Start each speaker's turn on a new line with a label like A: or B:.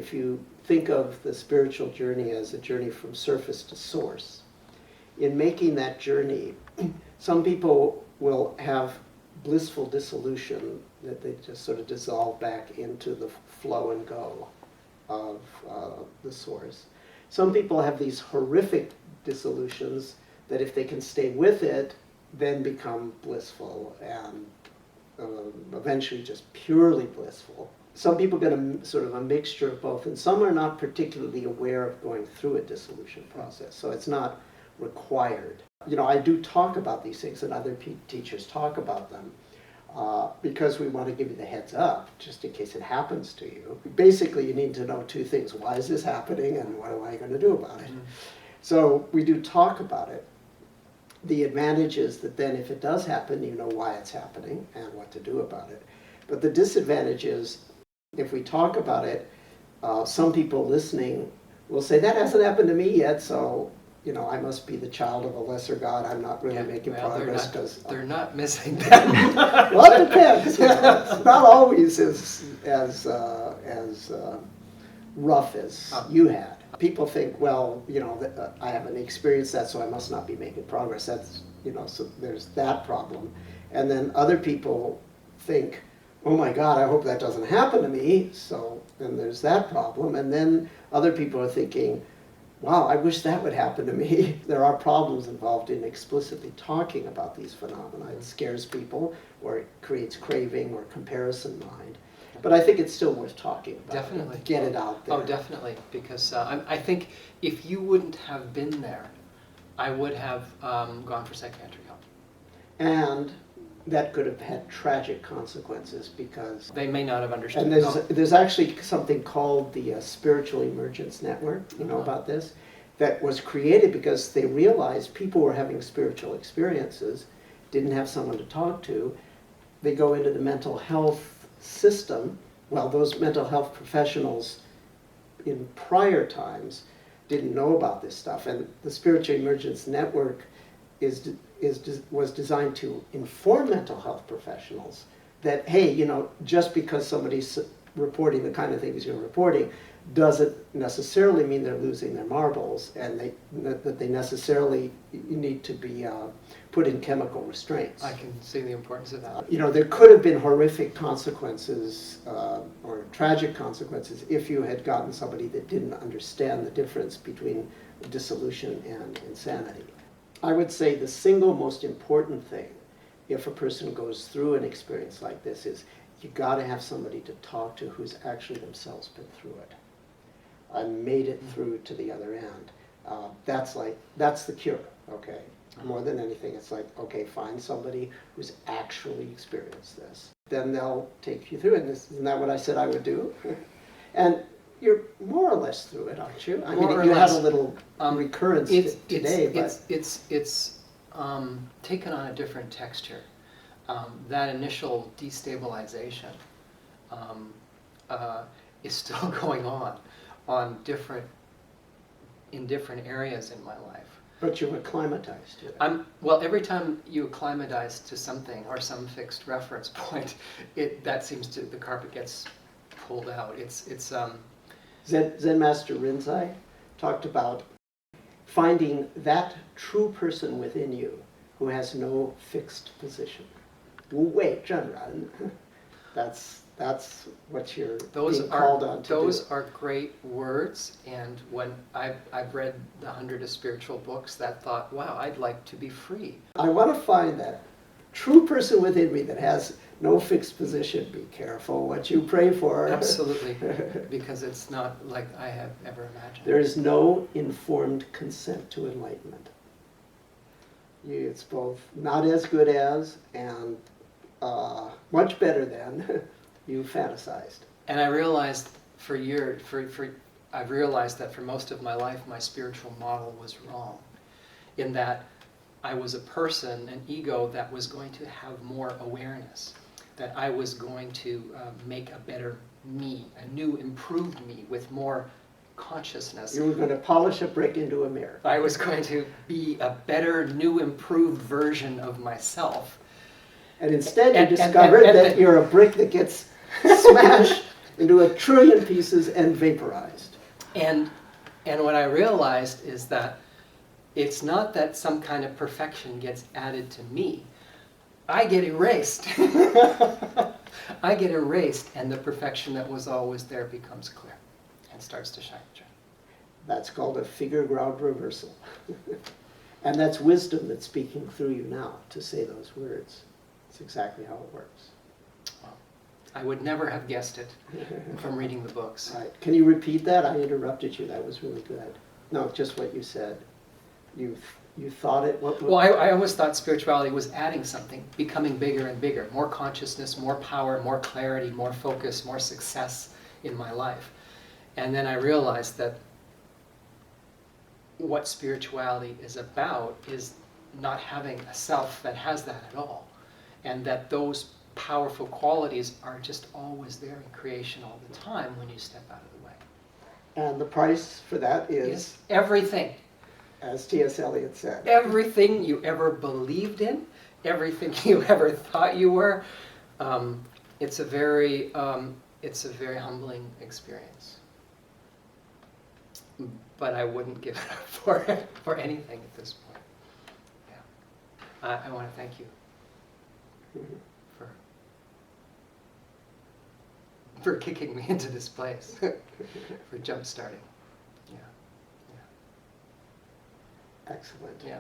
A: if you think of the spiritual journey as a journey from surface to source, in making that journey, some people will have blissful dissolution, that they just sort of dissolve back into the flow and go of the source. Some people have these horrific dissolutions that if they can stay with it, then become blissful and eventually just purely blissful. Some people get a sort of a mixture of both, and some are not particularly aware of going through a dissolution process, so it's not required. You know, I do talk about these things, and other teachers talk about them, because we want to give you the heads up, just in case it happens to you. Basically, you need to know two things. Why is this happening, and what am I going to do about it? So we do talk about it. The advantage is that then if it does happen, you know why it's happening and what to do about it. But the disadvantage is, if we talk about it, some people listening will say, that hasn't happened to me yet, so you know, I must be the child of a lesser God. I'm not really making progress because
B: they're not missing that.
A: Well, it depends. You know, it's not always as rough as you had. People think, well, you know, I haven't experienced that, so I must not be making progress. That's, you know, so there's that problem. And then other people think, oh my God, I hope that doesn't happen to me. So then there's that problem. And then other people are thinking, wow, I wish that would happen to me. There are problems involved in explicitly talking about these phenomena. It scares people, or it creates craving or comparison mind. But I think it's still worth talking about.
B: Definitely.
A: It, get it out there.
B: Oh, definitely. Because I think if you wouldn't have been there, I would have gone for psychiatric help.
A: And that could have had tragic consequences because
B: they may not have understood.
A: And there's actually something called the Spiritual Emergence Network, you know about this, that was created because they realized people were having spiritual experiences, didn't have someone to talk to. They go into the mental health system. Well, those mental health professionals in prior times didn't know about this stuff, and the Spiritual Emergence Network was designed to inform mental health professionals that, hey, you know, just because somebody's reporting the kind of things you're reporting doesn't necessarily mean they're losing their marbles, and that they necessarily need to be put in chemical restraints.
B: I can see the importance of that.
A: You know, there could have been horrific consequences or tragic consequences if you had gotten somebody that didn't understand the difference between dissolution and insanity. I would say the single most important thing if a person goes through an experience like this is you got to have somebody to talk to who's actually themselves been through it and made it through to the other end. That's the cure, okay? More than anything, it's like, okay, find somebody who's actually experienced this. Then they'll take you through it. Isn't that what I said I would do? And you're more or less through it, aren't you? I mean, you had a little recurrence today, but
B: it's taken on a different texture. That initial destabilization is still going on in different areas in my life.
A: But you've acclimatized to it.
B: Well, every time you acclimatize to something or some fixed reference point, the carpet gets pulled out. It's
A: Zen Master Rinzai talked about finding that true person within you who has no fixed position. 无畏正然. That's what you're being called on to do.
B: Those are great words, and when I've read the 100 of Spiritual books, that thought, wow, I'd like to be free.
A: I want to find that true person within me that has no fixed position. Be careful what you pray for.
B: Absolutely, because it's not like I have ever imagined.
A: There is no informed consent to enlightenment. It's both not as good as and much better than you fantasized.
B: And I realized I've realized that for most of my life, my spiritual model was wrong, in that I was a person, an ego, that was going to have more awareness, that I was going to make a better me, a new, improved me with more consciousness.
A: You were going to polish a brick into a mirror.
B: I was going to be a better, new, improved version of myself.
A: And instead you discovered that you're a brick that gets smashed into a trillion pieces and vaporized.
B: And what I realized is that it's not that some kind of perfection gets added to me. I get erased. I get erased, and the perfection that was always there becomes clear and starts to shine through.
A: That's called a figure ground reversal. And that's wisdom that's speaking through you now to say those words. It's exactly how it works.
B: Well, I would never have guessed it from reading the books.
A: Right. Can you repeat that? I interrupted you. That was really good. No, just what you said. You thought it.
B: Well, I always thought spirituality was adding something, becoming bigger and bigger, more consciousness, more power, more clarity, more focus, more success in my life. And then I realized that what spirituality is about is not having a self that has that at all. And that those powerful qualities are just always there in creation all the time when you step out of the way.
A: And the price for that is,
B: Yes, everything.
A: as T.S. Eliot said,
B: Everything you ever believed in, everything you ever thought you were, it's a very humbling experience. But I wouldn't give it up for anything at this point. Yeah, I want to thank you for kicking me into this place, for jump starting. Yeah,
A: excellent.
B: yeah.